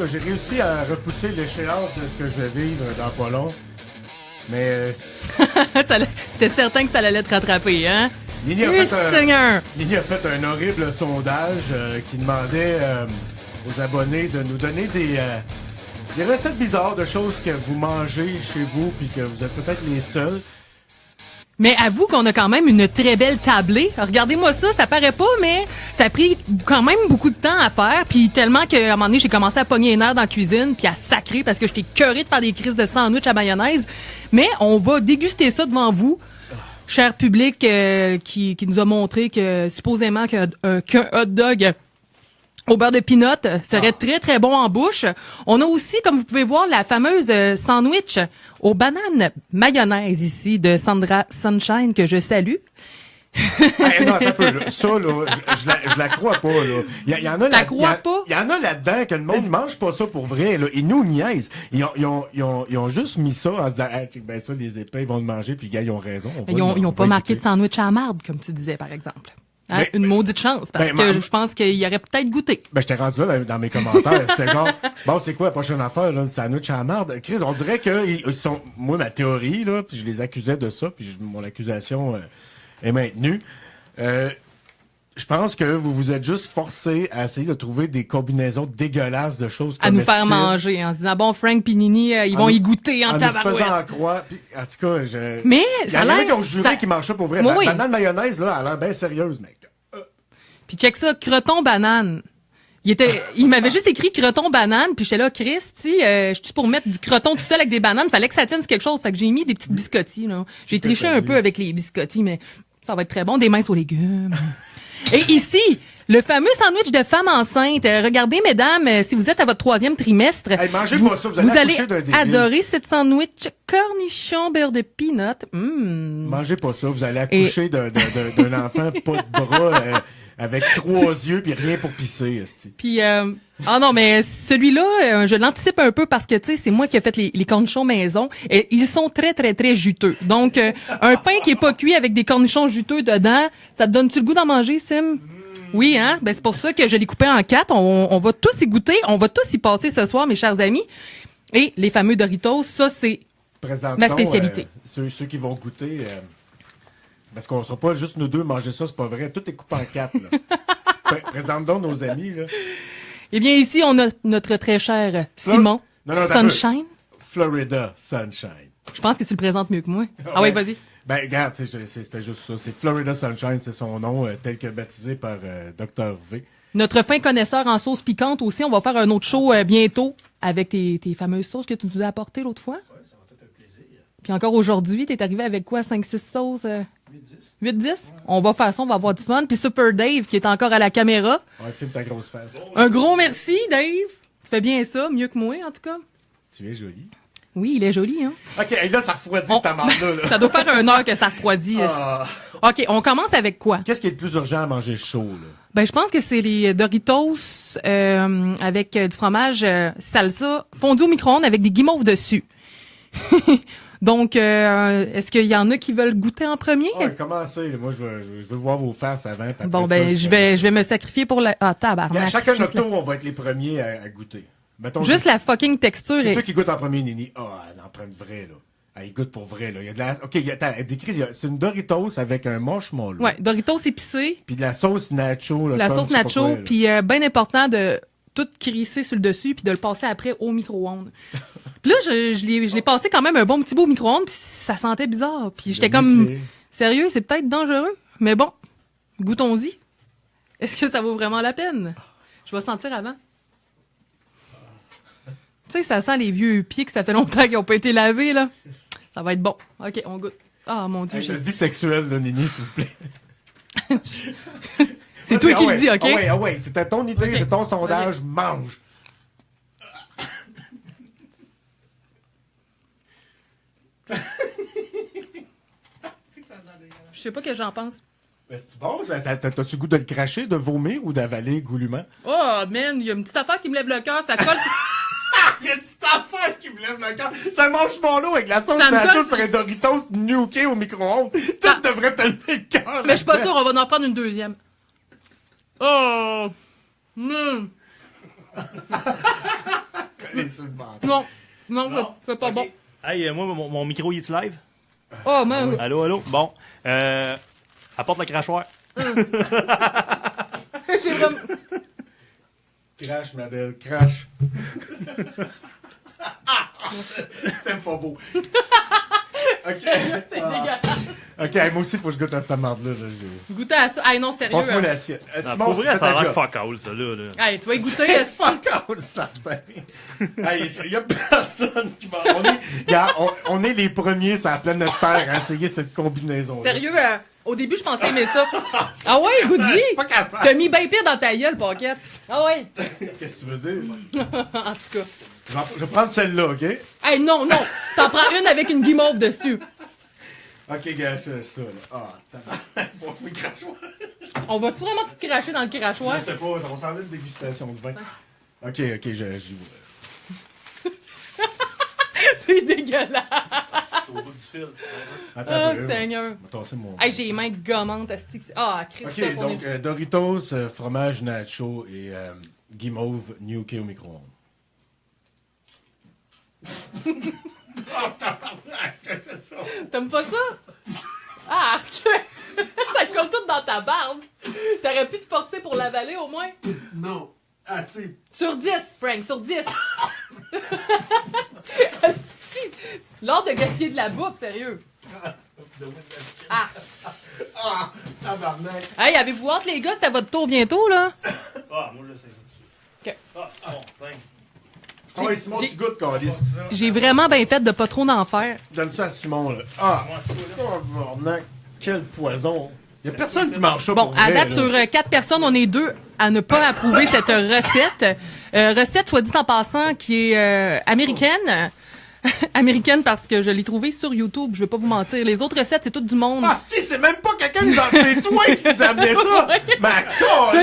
j'ai réussi à repousser l'échéance de ce que je vais vivre dans pas long. Mais T'étais certain que ça allait te rattraper, hein? Nini a Oui, fait Seigneur! Nini a fait un horrible sondage qui demandait aux abonnés de nous donner des recettes bizarres de choses que vous mangez chez vous puis que vous êtes peut-être les seuls. Mais avoue qu'on a quand même une très belle tablée. Regardez-moi ça paraît pas, mais ça a pris quand même beaucoup de temps à faire. Puis tellement qu'à un moment donné, j'ai commencé à pogner les nerfs dans la cuisine puis à sacrer parce que j'étais curée de faire des crises de sandwich à mayonnaise. Mais on va déguster ça devant vous, cher public qui nous a montré que supposément qu'un hot dog au beurre de peanut serait très, très bon en bouche. On a aussi, comme vous pouvez voir, la fameuse sandwich aux bananes mayonnaise ici de Sandra Sunshine que je salue. Hey, non, attends un peu, là. Ça, là, je la crois pas, là. Il y en a pas? Il y en a là-dedans que le monde mange pas ça pour vrai, là. Ils nous niaisent. Ils ont juste mis ça en se disant, ah, ben ça, les épais, ils vont le manger, puis gars, ils ont raison. Ils ont pas marqué de sandwich à la marde, comme tu disais, par exemple. Hein? Une maudite chance, parce que je pense qu'il y aurait peut-être goûté. Ben, j'étais rendu là dans mes commentaires. C'était genre, bon, c'est quoi la prochaine affaire, là, le sandwich à la marde? Chris, on dirait qu'ils sont, moi, ma théorie, là, puis je les accusais de ça, puis mon accusation est maintenue. Je pense que vous vous êtes juste forcés à essayer de trouver des combinaisons dégueulasses de choses à nous faire manger, en se disant, bon, Frank pis Nini, ils vont y goûter en tabarouette. En nous faisant croire. Puis, en tout cas, Mais, il y en a qui ont juré qu'ils mangent ça pour vrai. Oui. Banane mayonnaise, là, elle a l'air bien sérieuse, mec. Puis check ça, croton banane. Il m'avait juste écrit croton banane, puis j'étais là, Christy, je suis pour mettre du croton tout seul avec des bananes, fallait que ça tienne sur quelque chose, fait que j'ai mis des petites biscottis, là. J'ai triché un peu avec les biscottis, mais ça va être très bon, des minces aux légumes. Et ici, le fameux sandwich de femme enceinte. Regardez, mesdames, si vous êtes à votre 3e trimestre, hey, mangez pas ça, vous allez adorer cette sandwich cornichon beurre de peanut. Mangez pas ça, vous allez accoucher d'un enfant pas de bras avec 3 yeux puis rien pour pisser. Esti. Puis non, mais celui-là, je l'anticipe un peu parce que tu sais, c'est moi qui ai fait les cornichons maison et ils sont très très très juteux. Donc un pain qui est pas cuit avec des cornichons juteux dedans, ça te donne-tu le goût d'en manger, Sim? Oui, hein? Ben c'est pour ça que je l'ai coupé en 4. On va tous y goûter, on va tous y passer ce soir, mes chers amis. Et les fameux Doritos, ça c'est ma spécialité. Ceux qui vont goûter, parce qu'on sera pas juste nous deux manger ça, c'est pas vrai. Tout est coupé en 4. Présente donc nos amis. Là. Eh bien, ici, on a notre très cher Simon Sunshine. Florida Sunshine. Je pense que tu le présentes mieux que moi. Ah oui, vas-y. Ben, regarde, c'était juste ça. C'est Florida Sunshine, c'est son nom, tel que baptisé par Dr. V. Notre fin connaisseur en sauce piquante aussi. On va faire un autre show bientôt avec tes fameuses sauces que tu nous as apportées l'autre fois. Oui, ça va être un plaisir. Puis encore aujourd'hui, t'es arrivé avec quoi? 5-6 sauces? 8-10? Ouais. On va faire ça, on va avoir du fun. Puis Super Dave, qui est encore à la caméra. Ouais, filme ta grosse face. Un gros merci, Dave. Tu fais bien ça, mieux que moi, en tout cas. Tu es joli. Oui, il est joli, hein. OK, et là, ça refroidit cette amande-là. Ça doit faire 1 heure que ça refroidit. OK, on commence avec quoi? Qu'est-ce qui est le plus urgent à manger chaud, là? Ben, je pense que c'est les Doritos avec du fromage salsa fondu au micro-ondes avec des guimauves dessus. Donc, est-ce qu'il y en a qui veulent goûter en premier? Ouais, commencez. Moi, je veux voir vos faces avant. Bon, ben, ça, je vais me sacrifier pour la... Ah, tabarnak. Chacun notre tour, on va être les premiers à goûter. Mettons, juste la fucking texture. C'est toi qui goûte en premier, Nini. Ah, elle en prend une vraie, là. Elle goûte pour vrai, là. Il y a de la... OK, attends, elle décrit, c'est une Doritos avec un marshmallow. Ouais, Doritos épicé. Puis de la sauce nacho, là. La sauce nacho, puis bien important de tout crisser sur le dessus puis de le passer après au micro-ondes. Puis là, je l'ai passé quand même un bon petit bout au micro-ondes puis ça sentait bizarre. Puis j'étais comme, sérieux, c'est peut-être dangereux. Mais bon, goûtons-y. Est-ce que ça vaut vraiment la peine? Je vais sentir avant. Tu sais, ça sent les vieux pieds que ça fait longtemps qu'ils n'ont pas été lavés, là. Ça va être bon. OK, on goûte. Ah, mon Dieu. La vie sexuelle de Nini, s'il vous plaît. C'est toi qui le dis, OK? Ah ouais, c'était ton idée, okay. C'est ton sondage. Okay. Mange. Je sais pas ce que j'en pense. Ben, c'est bon, t'as-tu goût de le cracher, de vomir ou d'avaler goulûment? Oh, man, il y a une petite affaire qui me lève le cœur, ça colle... Il y a une petite affaire qui me lève le cœur. Ça mange mon lot avec la sauce nacho sur un Doritos nuké au micro-ondes. Tout devrait te lever le cœur. Mais je suis pas sûre, on va en prendre une deuxième. Oh! Collé sur le banc. Non, c'est pas Ok. bon. Hey, moi, mon micro, il est live? Oh, man. Allô, allô? Bon. Apporte le crachoir. J'ai vraiment... Crash, ma belle, crash. C'était pas beau. OK. C'est dégueulasse. OK, hey, moi aussi, faut que je goûte à cette marde-là. Goûter à ça. Hey, non, sérieux. Passe-moi hein. l'assiette. Non, Simon, pour vrai, fais ça a ta l'air job. fuck all, ça, là. Hey, tu vas y goûter. est-ce que- Fuck out, certain. Hey, il y a personne qui va... Regarde, on est les premiers sur la planète Terre à essayer cette combinaison. Sérieux, au début, je pensais aimer ça. Ah ouais, Goody? Pas capable. T'as mis bien pire dans ta gueule, Paquette. Ah ouais. Qu'est-ce que tu veux dire? En tout cas. Je vais prendre celle-là, OK? Hey, non. T'en prends une avec une guimauve dessus. OK, gars, c'est ça, là. Ah, tabarnak. Bon, c'est mes crachoirs. On va-tu vraiment tout cracher dans le crachoir? Je sais pas, on s'en va une dégustation de vin. OK, j'y vois. C'est dégueulasse. Au bout du fil. Attends, Oh, un peu, Seigneur. Je vais tasser mon... Hey, j'ai les mains gommantes, asti. Ah, Christophe, OK, on donc est... Doritos, fromage nacho et guimauve gnocchi au micro-ondes. T'aimes pas ça? Ah, ça colle tout dans ta barbe. T'aurais pu te forcer pour l'avaler, au moins. Non. Ah, si. Sur 10, Frank, sur 10. L'ordre de gaspiller de la bouffe, sérieux. Ah. Ah, tabarnak. Hey, avez-vous hâte, les gars? C'est à votre tour bientôt, là? Ah, moi, je sais. Ok. Ah, c'est bon, dingue. Ah oui, Simon, j'ai- tu goûtes, Calice. J'ai vraiment bien fait de pas trop en faire. Donne ça à Simon, là. Ah, tabarnak. Quel poison. Il y a personne qui mange ça Bon, pour à vrai, date, là. sur 4 personnes, on est 2 à ne pas approuver cette recette. Recette, soit dit en passant, qui est américaine. Américaine parce que je l'ai trouvée sur YouTube, je vais pas vous mentir. Les autres recettes, c'est tout du monde. Ah, si, c'est même pas quelqu'un qui nous a... C'est toi qui nous a amené ça! Ma Mais là, colle!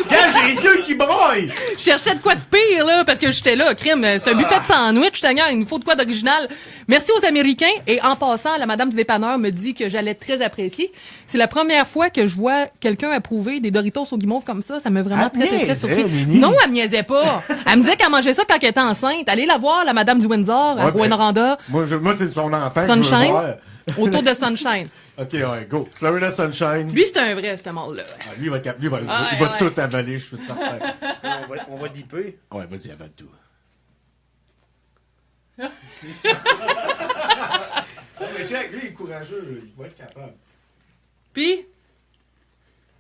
Regarde, j'ai les yeux qui broillent! Je cherchais de quoi de pire, là, parce que j'étais là, crime. C'est un buffet de sandwich, Seigneur, il nous faut de quoi d'original. Merci aux Américains. Et en passant, la madame du dépanneur me dit que j'allais très apprécier. C'est la première fois que je vois quelqu'un approuver des Doritos au guimauve comme ça. Ça m'a vraiment Elle très niaisait, surpris. Nini. Non, elle me niaisait pas. Elle me disait qu'elle mangeait ça quand elle était enceinte. Allez la voir, la madame du Windsor, à Ouais, ben, Rouyn-Noranda, Moi, c'est son enfant que je veux Sunshine, voir. autour de Sunshine. OK, ouais, go. Florida Sunshine. Lui, c'est un vrai, ce mort-là. Ah, lui, il va Ouais. tout avaler, je suis certain. On va dipper. Ouais, vas-y, avale tout. Mais check, lui, il est courageux, là. Il va être capable. Puis,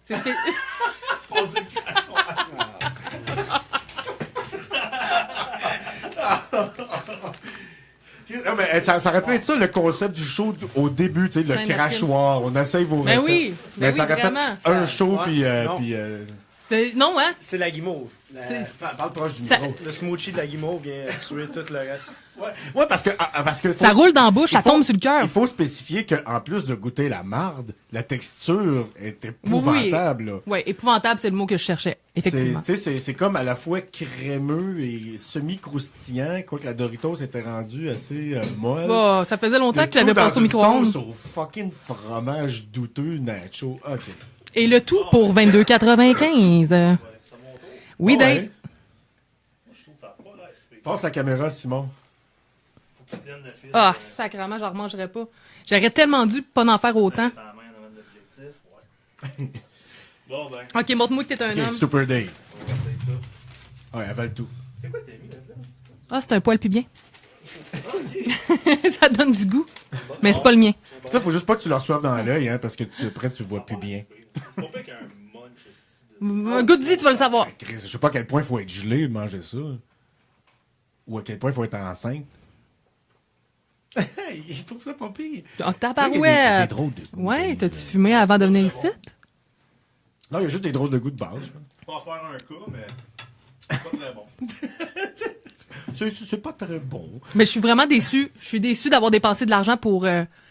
c'est ce que... Non, mais ça aurait pu être ça le concept du show au début, tu sais, le Ouais, crachoir. On essaye vos Ben recettes. oui, Mais ben ça oui, aurait fait vraiment. un show, Ouais, puis... non. Non, hein? C'est la guimauve. Parle proche du Ça- micro. Le smoothie de la guimauve vient tuer tout le reste. Ouais, parce que faut- Ça roule dans la bouche, il ça faut- tombe sur le cœur. Il faut spécifier qu'en plus de goûter la marde, la texture est épouvantable. là. Oui, épouvantable, c'est le mot que je cherchais, effectivement. C'est comme à la fois crémeux et semi-croustillant, quoique la Doritos était rendue assez molle. Oh, ça faisait longtemps Le que j'avais tout dans passé au une micro-ondes. sauce au fucking fromage douteux nacho. OK. Et le tout pour 22,95. Oui, Ah ouais. Dave. Je trouve ça pas l'air super. Passe la caméra, Simon. Faut que tu tiennes le fil. Ah, sacrément, j'en remangerais pas. J'aurais tellement dû pas en faire autant. Ta main devant l'objectif. Ouais. Bon, ben. Ok, montre-moi que t'es un OK, homme. Super Dave. On va essayer ça. Ouais, avale tout. C'est quoi que t'as mis là-dedans? Ah, c'est un poil plus bien. Ça donne du goût. Mais c'est pas le mien. Ça, faut juste pas que tu le reçoives dans l'œil, hein, parce que après, tu le vois plus bien. Pas pire qu'un munch. Goûte-y, tu vas le savoir. Chris, je sais pas à quel point il faut être gelé pour manger ça. Ou à quel point il faut être enceinte. Je trouve ça pas pire. Oh, Il y a des tabarouette. drôles de goûts. Ouais, t'as-tu fumé avant de venir ici? Non, il y a juste des drôles de goûts de base. je pense. Pas en faire un cas, mais. C'est pas très bon. C'est pas très bon. Mais je suis vraiment déçue. Je suis déçue d'avoir dépensé de l'argent pour...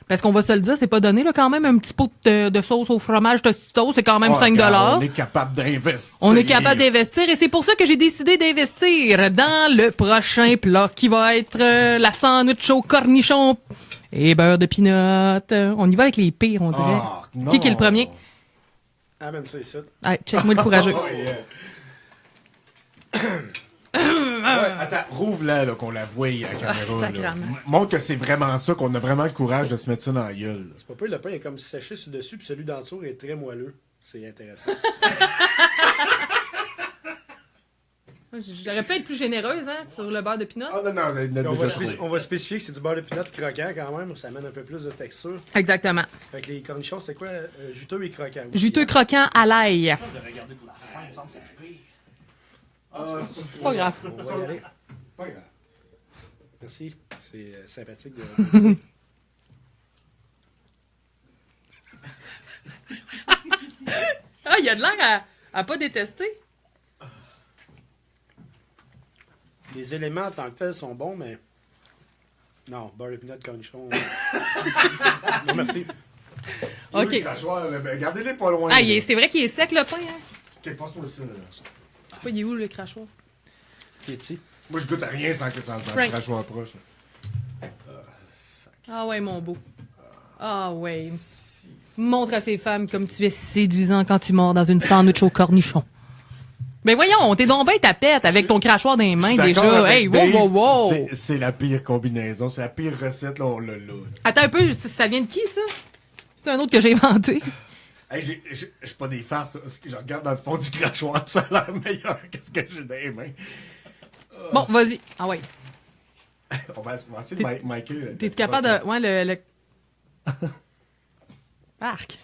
parce qu'on va se le dire, c'est pas donné, là, quand même, un petit pot de sauce au fromage Tostito, c'est quand même Ah, 5 regarde, on est capable d'investir. On est capable d'investir et c'est pour ça que j'ai décidé d'investir dans le prochain plat qui va être la sandwich au cornichon et beurre de pinot. On y va avec les pires, on dirait. Ah, non. Qui est le premier? Amène ça ici. Hey, check-moi le courageux. Oh, yeah. Attends, rouvre-la, là, qu'on la voie à la caméra. Là. sacrément. Montre que c'est vraiment ça, qu'on a vraiment le courage de se mettre ça dans la gueule. C'est pas peu, le pain est comme séché sur le dessus, puis celui d'en dessous est très moelleux. C'est intéressant. J'aurais pu être plus généreuse, hein, sur le beurre de pinot. Ah non, non, On va, déjà on va spécifier que c'est du beurre de pinot croquant quand même, ça amène un peu plus de texture. Exactement. Fait que les cornichons, c'est quoi? Juteux et croquant. aussi, Juteux hein. croquant à l'ail. Je vais regarder pour la fin, il me semble que c'est pire. Pas grave. On va y aller. Pas grave. Merci, c'est sympathique de... Ah, il y a de l'air à pas détester. Les éléments en tant que tels sont bons, mais... Non, beurre de pinot, cornichon... non, merci. OK. Le crachoir, là, ben, gardez-les pas loin. Ah, là. c'est vrai qu'il est sec, le pain, hein? Ok, passe-moi ça, là. Je sais pas, il est où, le crachoir? Qui est ici? Moi, je goûte à rien sans que ça le Frank. crachoir proche. Ah ouais, mon beau. Ah ouais. Montre à ces femmes comme tu es séduisant quand tu mords dans une sandwich au cornichon. Ben voyons, t'es donc bien tapette avec ton crachoir dans les mains Je suis d'accord déjà. avec Hey, wow, Dave, wow, wow. C'est la pire combinaison, c'est la pire recette, là, on l'a là. Attends un peu, ça vient de qui, ça? C'est un autre que j'ai inventé. Hey, j'ai pas des farces, là. Je regarde dans le fond du crachoir, pis ça a l'air meilleur que ce que j'ai dans les mains. Bon, vas-y. Ah ouais. On va essayer de Michael. T'es-tu capable de... Ouais, le... Arc.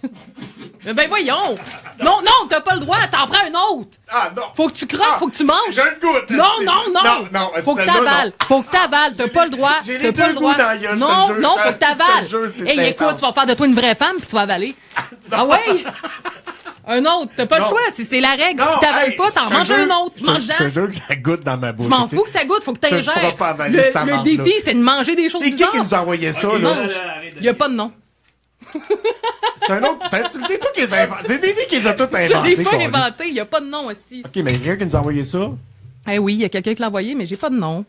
Ben voyons! Non, non, t'as pas le droit, t'en prends un autre! Ah non! Faut que tu croques, faut que tu manges! Je le goûte! Non, c'est- non, non! Non, Faut que celle-là, t'avales! non. Faut que t'avales! T'as pas le droit! J'ai T'as les pas deux le droit! goûts dans la gueule, je te Non, jure. non, Ah, faut que t'avales! je te jure, c'est Hey, écoute, intense. tu vas faire de toi une vraie femme puis tu vas avaler. Ah ouais? Un autre, t'as pas le Non. choix, c'est la règle. Non, Si t'avales hey, pas, t'en je te manges jure- un autre. je Mange-en. te jure que ça goûte dans ma bouche. Je m'en ok? fous que ça goûte, faut que Tu le feras t'ingères. pas avaler, cette Le marde-là. défi, c'est de manger des choses C'est qui bizarres. qui nous a envoyé ça, Ok, là? Non. arrête de- Y a pas de nom. C'est un autre. C'est toi qui les as inventés. C'est Dédé qui les a tous Je inventés. l'ai pas câlisse. inventé, y a pas de nom, aussi. Ok, mais quelqu'un qui nous a envoyé ça? Eh oui, y a quelqu'un qui l'a envoyé, mais j'ai pas de nom.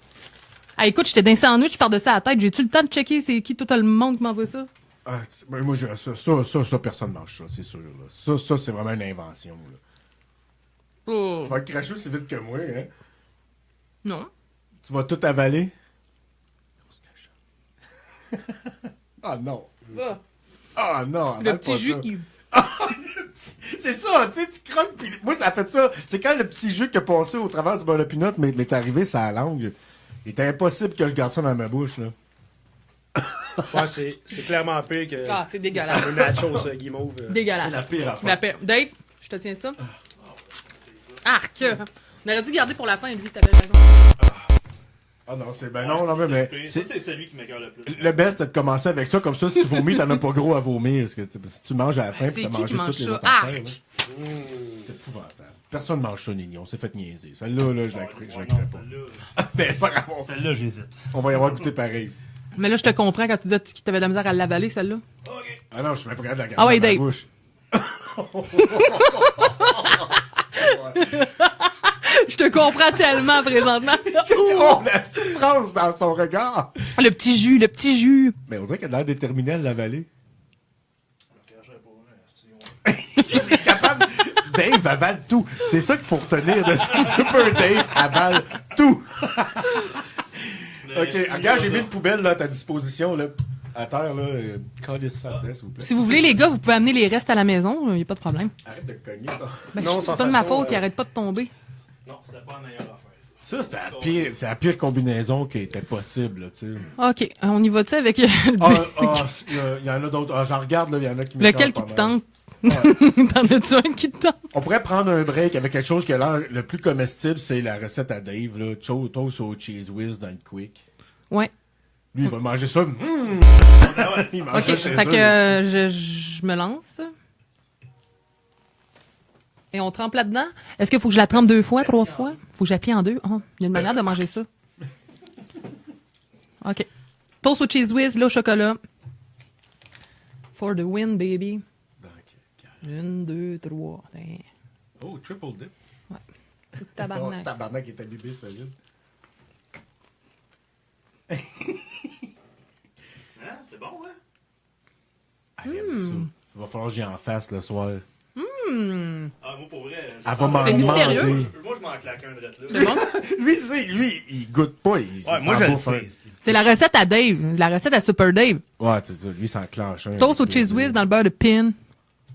Ah, écoute, j'étais dans un sandwich par dessus la tête. J'ai-tu le temps de checker c'est qui tout le monde qui m'envoie ça? Ah, ben, moi, ça, personne ne mange ça, c'est sûr. Là. Ça, c'est vraiment une invention. Là. Oh. Tu vas cracher aussi vite que moi, hein? Non. Tu vas tout avaler? Ah non. Ah, Ah non. le avale petit pas jus ça. qui... C'est ça, tu sais, tu croques, pis moi, ça a fait ça. C'est quand le petit jus qui a passé au travers du beurre de pinot m'est arrivé sur la langue. Il était impossible que je garde ça dans ma bouche, là. Ouais, c'est clairement pire que... Ah, c'est dégueulasse. Le nachos guimauve. Dégueulasse. C'est la pire affaire. La paix. Dave, je te tiens ça. Arc! On aurait dû garder pour la fin, lui, t'avais raison. Ah non, c'est ben non, mais Ça, c'est c'est celui qui m'écoeure le plus. le best, c'est de commencer avec ça, comme ça, si tu vomis, t'en as pas gros à vomir. Parce que si tu manges à la fin, C'est puis t'as qui mangé qui mange toutes les ça? autres affaires, Arc! là. C'est épouvantable. Personne mange ça, Nignon. On s'est fait niaiser. Celle-là, là, je la crée Ouais, pas. non, celle-là- Mais pas grave, Celle-là, j'hésite. on va y avoir goûté pareil. Mais là, je te comprends quand tu disais que t'avais de la misère à l'avaler, celle-là. Ok. Ah non, je suis même pas capable de la garder Ah ouais, dans ma Dave. bouche. Je te comprends tellement présentement. Oh, la souffrance dans son regard! Le petit jus, le petit jus. Mais on dirait qu'elle a l'air déterminée à l'avaler. Capable. Dave avale tout. C'est ça qu'il faut retenir de ça. Super Dave avale tout. Ok, regarde, j'ai mis une poubelle là, à ta disposition, là, à terre, là. Calisse ça dedans, s'il vous plaît. Si vous voulez, les gars, vous pouvez amener les restes à la maison. Y a pas de problème. Arrête de cogner, toi. Ben, Non, c'est sans pas de ma façon, faute, il arrête pas de tomber. Non, c'était pas la meilleure affaire, ça. Ça, c'est la pire combinaison qui était possible, là, tu sais. OK, on y va-tu avec le Il y en a d'autres. Ah, j'en regarde, là, il y en a qui lequel qui m'écoeurent te pas mal. tente? T'en as-tu un qui te tente? On pourrait prendre un break avec quelque chose qui a l'air le plus comestible, c'est la recette à Dave, là. Toast au cheese whiz dans le quick. Ouais. Lui, il va manger ça. Il mange OK, ça chez fait eux. que je me lance. Et on trempe là-dedans. Est-ce qu'il faut que je la trempe 2 fois, 3 fois? Faut que j'appuie en 2? Oh, il y a une manière de manger ça. OK. Toast au cheese whiz, là, au chocolat. For the win, baby. Ok. 1, 2, 3. Oh, triple dip. Oh, Tabarnak. tabarnak est imbibé solide. Hein? C'est bon, hein? Elle aime ça. Il va falloir que j'y en fasse le soir. Ah, moi, pour vrai... Elle va m'en C'est mystérieux. demander. Moi, je m'en en claquer un drette là. C'est bon? Lui, il goûte pas. Ouais, moi, je le sais. C'est la recette à Dave. La recette à Super Dave. Ouais, c'est ça. Lui, ça enclenche un. Toast au cheese whiz dans le beurre de pin.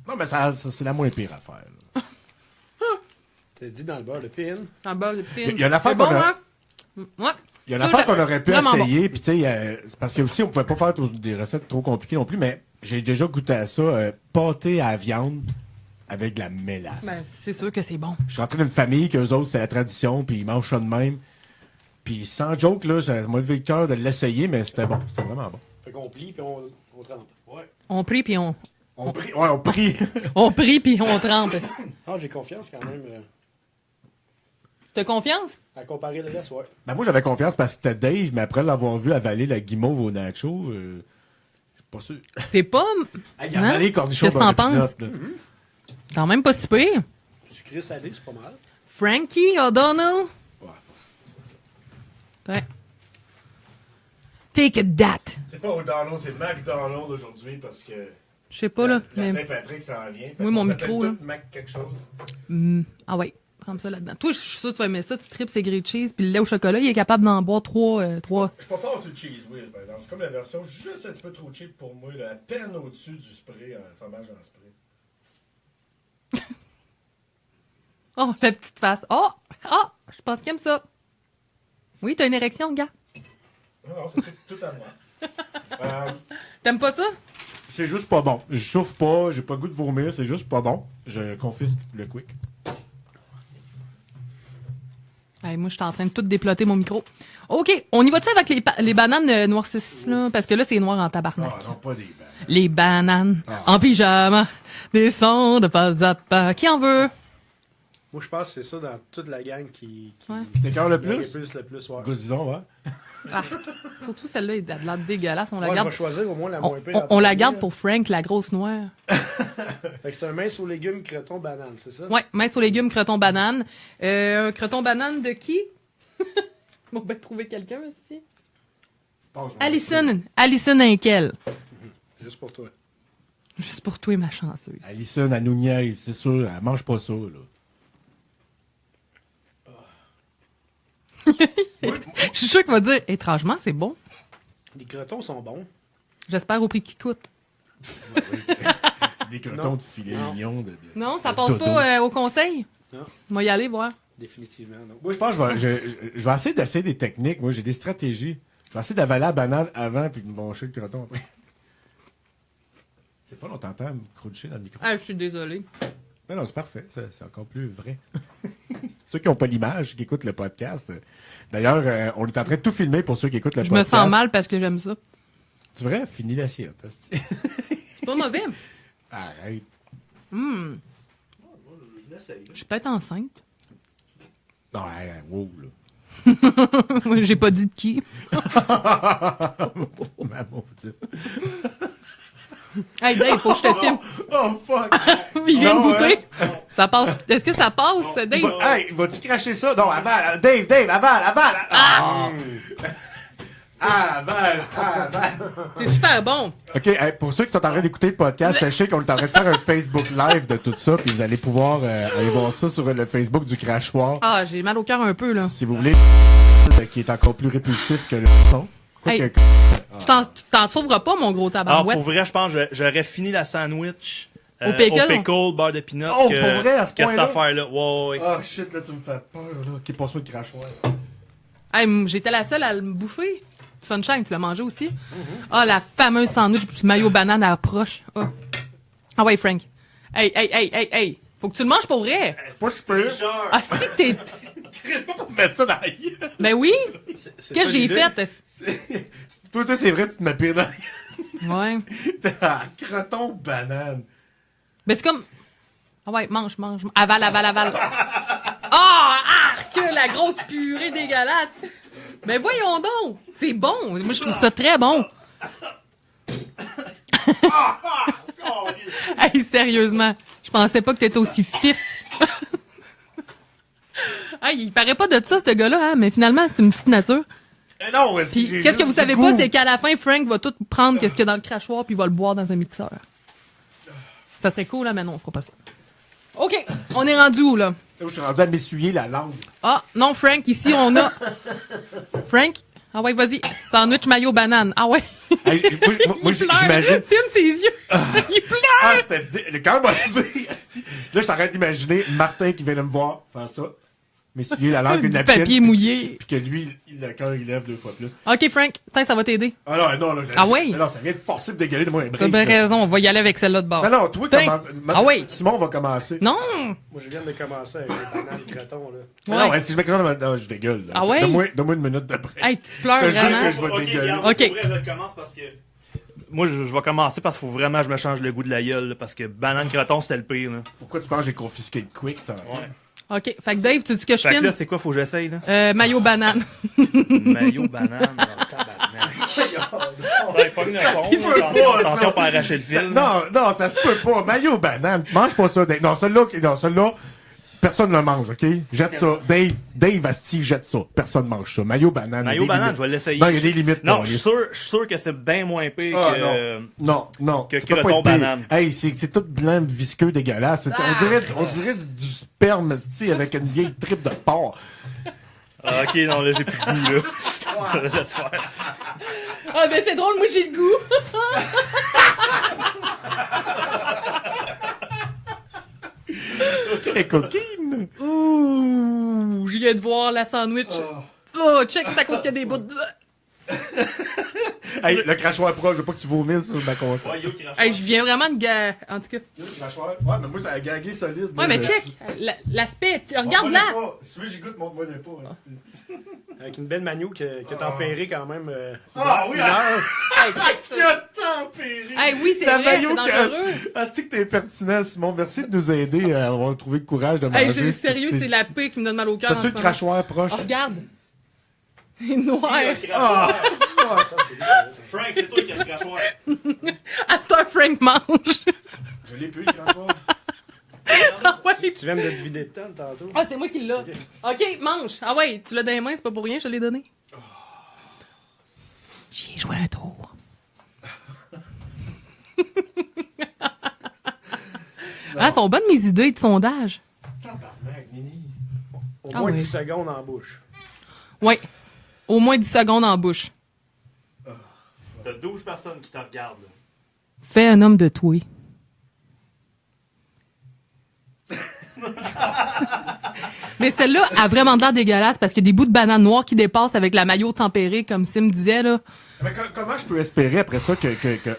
Non, mais ça c'est la moins pire affaire. Là. T'as dit dans le beurre de pin. Dans le beurre de pin. Il y a une affaire C'est bon, qu'on a- hein? Ouais. Il y a une affaire qu'on aurait pu Vraiment essayer, puis tu sais, c'est parce que aussi, on pouvait pas faire des recettes trop compliquées non plus, mais j'ai déjà goûté à ça, pâté à la viande avec de la mélasse. Ben, c'est sûr que c'est bon. Je suis rentré d'une famille qu'eux autres, c'est la tradition, puis ils mangent ça de même. Puis sans joke, là, ça m'a levé le cœur de l'essayer, mais c'était bon. C'était vraiment bon. Fait qu'on plie puis on trempe. Ouais. On prie puis on... On prie. Ouais, on prie. On prie puis on trempe. Ah, j'ai confiance quand même. T'as confiance? À comparer le reste, ouais. Ben, moi, j'avais confiance parce que c'était Dave, mais après l'avoir vu avaler la guimauve au nacho, je suis pas sûr. C'est pas... Il a avalé les cornichons Qu'est-ce que t'en beurre de penses? pinot, là. Quand même pas si pire. Sucré salé, c'est pas mal. Frankie O'Donnell. Ouais. Take a dat. C'est pas O'Donnell, c'est McDonald's aujourd'hui parce que Je sais pas, là. la Mais... Saint-Patrick s'en vient. Oui, mon micro, là. Mac quelque chose. Ah ouais, comme ça là-dedans. Toi, je suis sûr que tu vas aimer ça. Tu tripes ses grilled cheese. Puis le lait au chocolat, il est capable d'en boire trois. Je suis pas fort sur le cheese whiz, par exemple. C'est comme la version juste un petit peu trop cheap pour moi, là, à peine au-dessus du spray, fromage en spray. Oh, la petite face. Oh! Ah! Je pense qu'il aime ça. Oui, t'as une érection, gars. Non, non, c'est tout à moi. T'aimes pas ça? C'est juste pas bon. Je chauffe pas, j'ai pas le goût de vomir, c'est juste pas bon. Je confisque le quick. Hey, moi, je suis en train de tout déploter mon micro. OK, on y va-tu avec les bananes noircisses, là? Parce que là, c'est noir en tabarnak. Ah non, pas des bananes. Les bananes en pyjama descendent pas à pas. Qui en veut? Moi, je pense que c'est ça dans toute la gang qui Ouais. Puis t'écœures le qui plus? le plus, ouais. Goût, disons, ouais. Ah, surtout celle-là, elle a de l'air dégueulasse. On la Ouais, je garde, vais choisir au moins la moins pire. on la garde pour Frank, la grosse noire. Fait que c'est un mince aux légumes, creton, banane, c'est ça? Ouais, mince aux légumes, creton banane. Un creton banane de qui? On va trouver quelqu'un, aussi. Alison Henkel. Juste pour toi. Juste pour toi, ma chanceuse. Alison, à Nunez, c'est sûr, elle mange pas ça, là. Je suis sûr qu'il va dire, étrangement, c'est bon. Les cretons sont bons. J'espère au prix qu'il coûte. C'est des crotons Non. de filet Non. mignon. Non, ça de passe dodo. pas au conseil? Non. On va y aller voir. Définitivement, non. Moi, je pense que je vais essayer d'essayer des techniques. Moi, j'ai des stratégies. Je vais essayer d'avaler la banane avant puis de me boncher le croton après. C'est fun, on t'entend me croucher dans le micro. Ah, je suis désolée. Non, non, c'est parfait. C'est encore plus vrai. Ceux qui n'ont pas l'image, qui écoutent le podcast. D'ailleurs, on est en train de tout filmer pour ceux qui écoutent le Je me podcast. sens mal parce que j'aime ça. C'est vrai? Finis l'assiette. hostie. C'est pas mauvais. Arrête. Je suis peut-être enceinte. Non, hey, wow, là. J'ai pas dit de qui. Ma maudite. Hey Dave, faut que je te filme. Oh, fuck! Il vient de Non, goûter. Ça passe. Est-ce que ça passe, Dave? Hey, vas-tu cracher ça? Non, avale! Dave, avale! Avale! C'est super bon. OK, hey, pour ceux qui sont en train d'écouter le podcast, sachez qu'on est en train de faire un Facebook Live de tout ça, puis vous allez pouvoir aller voir ça sur le Facebook du Crachoir. Ah, j'ai mal au cœur un peu, là. Si vous voulez, qui est encore plus répulsif que le son. Hey. Tu t'en sauveras pas, mon gros Alors, tabarouette. pour vrai, je pense que j'aurais fini la sandwich Au pickle? au pickle, beurre de peanut. Oh, que, pour vrai, à ce que cette point-là? affaire-là. Ouais. Oh shit, là, tu me fais peur, là. OK, passe-moi le Crachoir. Hey, j'étais la seule à le bouffer. Sunshine, tu l'as mangé aussi? Ah, la fameuse sandwich maillot banane approche. Oh. Ah ouais, Frank. Hey. Faut que tu le manges pour vrai. Pas super. Ah, c'est que t'es... Chris, pas pour me mettre ça dans la gueule. Ben oui. C'est Qu'est-ce que ça, j'ai l'idée. fait? Toi, c'est vrai, tu te mets pire dans la gueule. Ouais. Ah, croton banane. Ben c'est comme... Ah ouais, mange. Avale. Ah, arc! La grosse purée dégueulasse. Ben voyons donc. C'est bon. Moi, je trouve ça très bon. Hey, sérieusement. Je pensais pas que t'étais aussi fif. Hey, il paraît pas de ça, ce gars-là, hein, mais finalement, c'est une petite nature. Eh non, Puis, qu'est-ce que vous savez pas, c'est qu'à la fin, Frank va tout prendre qu'est-ce qu'il y a dans le crachoir puis il va le boire dans un mixeur. Ça serait cool, là, mais non, on fera pas ça. OK, on est rendu où, là? Là, je suis rendu à m'essuyer la langue. Ah, non, Frank, ici, on a... Frank? Ah ouais, vas-y. Sandwich mayo banane. Ah ouais. Hey, moi, Il pleure. j'imagine. Filme ses yeux. Il pleure. Ah, c'était quand même mauvais. Là, je t'arrête d'imaginer Martin qui vient de me voir faire ça. M'essuyer la langue, une Du napkin. papier mouillé. Puis que lui, le cœur, il lève 2 fois plus. OK, Frank. Tiens, ça va t'aider. Ah non, non, Ah ouais? Non, ça vient de forcer de dégueuler de moi un T'as break. bien là. raison. On va y aller avec celle-là de bord. Non, non, toi, Tiens. commence. Ah ouais? Simon va commencer. Non. Moi, je viens de commencer avec les bananes crotons, là. Mais Ouais. non, ouais, si je mets quelque chose dans je dégueule. là. Ah ouais? Donne-moi une minute d'après. Hey, tu pleures Je te jure vraiment. que je vais Ok, dégueuler. regarde, Ok. pour vrai, je commence parce que... Moi, je vais commencer parce qu'il faut vraiment que je me change le goût de la gueule, là, parce que banane croton, c'était le pire, là. Pourquoi tu penses que j'ai confisqué le quick? Tant? Ouais. OK. Fait que Dave, tu dis que je Fait que là, filme? c'est quoi, faut que j'essaye, là? Mayo banane. Maillot, banane, tabarnak. Ouais, pogne le Il fond, peut là, pas, attention ça. pas arracher le fil. Non, non, ça se peut pas. Maillot banane. Mange pas ça, Dave. Non, celui-là, personne ne le mange, OK? Jette ça. Dave Asti, jette ça. Personne ne mange ça. Maillot banane. Maillot il y a des banane, limites. je vais l'essayer. Non, il y a des limites. Non, pour je lui. suis sûr que c'est bien moins pire Ah, que... non. que Ça peut pas croton être pire. banane. Hey, c'est tout blanc, visqueux, dégueulasse. On dirait du sperme, tu sais, avec une vieille tripe de porc. Ah, ok, non, là, j'ai plus de goût, là. Laisse faire. Ah, ben c'est drôle, moi j'ai le goût. C'est coquine. Ouh, je viens de voir la sandwich. Oh, check, c'est à cause qu'il y a des bouts de... Hey, le crachoir proche, je veux pas que tu vomisses sur ma console. Ouais, yo, qui rachète. Hey, je viens vraiment de... En tout cas. Le crachoir? Ouais, mais moi, ça a gagué solide. Ouais, moi, mais je- check. L'aspect. Montre-moi Regarde-la. pas. Si tu veux, j'y goûte, montre-moi les pas. Avec une belle manio qui est tempérée quand même. Ah oui, une heure. Hey, check Qui ça. a tempéré? Hey, oui, c'est La vrai, maillot c'est dangereux. Ah, c'est que t'es pertinent, Simon. Merci de nous aider à avoir trouvé le courage de manger. Hey, j'ai sérieux, c'est la paix qui me donne mal au cœur. en T'as-tu ce le moment. crachoir proche? Oh, regarde. Il est noir. Ah! Frank, c'est toi qui as le crachoir. Astor Frank mange. Je l'ai plus, le crachoir. Ouais. Tu viens de te vider de temps tantôt. Ah, c'est moi qui l'ai. OK, mange. Ah ouais, tu l'as dans les mains, c'est pas pour rien, je te l'ai donné. J'y ai joué un tour. Ah, sont bonnes mes idées de sondage. Tabarnak, Nini. Au Ah moins ouais. 10 secondes en bouche. Ouais. Au moins 10 secondes en bouche. T'as 12 personnes qui te regardent, là. Fais un homme de toi. Mais celle-là a vraiment de l'air dégueulasse parce qu'il y a des bouts de banane noire qui dépassent avec la maillot tempérée, comme Sim disait, là. Mais comment je peux espérer après ça que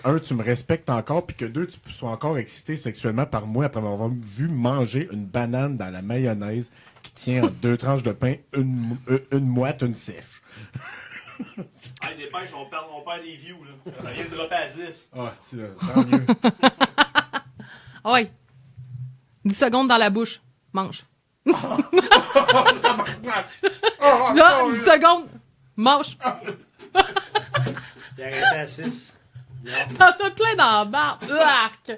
un, tu me respectes encore, puis que deux, tu sois encore excité sexuellement par moi après m'avoir vu manger une banane dans la mayonnaise qui tient en 2 tranches de pain, une moite, une sèche. Hey, dépêche, on perd des views, là. Ça vient de dropper à 10. Ah, c'est là, tant mieux. Ah ouais. 10 secondes dans la bouche. Mange. Là, 10 secondes. Mange. Il a arrêté à 6. T'en as plein dans la barbe. Arc.